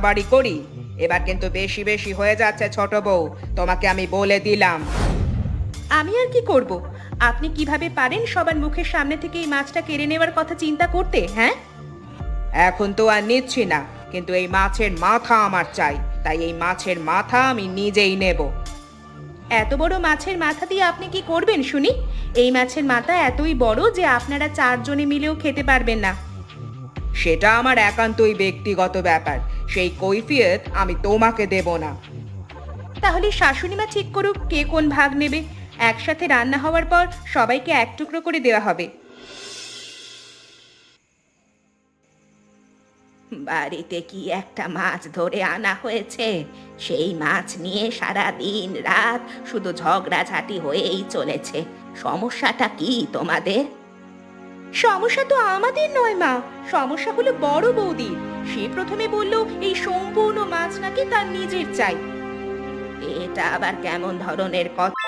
বাড়ি করি। এবার কিন্তু বেশি বেশি হয়ে যাচ্ছে ছোট বউ, তোমাকে আমি বলে দিলাম। আমি আর কি করব? আপনি কিভাবে পারেন সবার মুখের সামনে থেকে এই মাছটা কেড়ে নেওয়ার কথা চিন্তা করতে? হ্যাঁ, এখন তো আর নিচ্ছি না, কিন্তু এই মাছের মাথা আমার চাই। তাই এই মাছের মাথা আমি নিজেই নেব। এত বড় মাছের মাথা দিয়ে আপনি কি করবেন শুনি? এই মাছের মাথা এতই বড় যে আপনারা চারজনে মিলেও খেতে পারবেন না। সেটা আমার একান্তই ব্যক্তিগত ব্যাপার, সেই কৈফিয়ত আমি তোমাকে দেব না। তাহলে শাশুড়িমা ঠিক করুক কে কোন ভাগ নেবে। একসাথে রান্না হওয়ার পর সবাইকে এক টুকরো করে দেওয়া হবে। বাড়িতে কি একটা মাছ ধরে আনা হয়েছে, সেই মাছ নিয়ে সারা দিন রাত শুধু ঝগড়াঝাটি হয়েই চলেছে। সমস্যাটা কি তোমাদের? সমস্যা তো আমাদের নয় মা, সমস্যা হলো বড় বৌদির। সে প্রথমে বলল এই সম্পূর্ণ মাছ নাকি তার নিজের চাই। এটা আবার কেমন ধরনের কথা?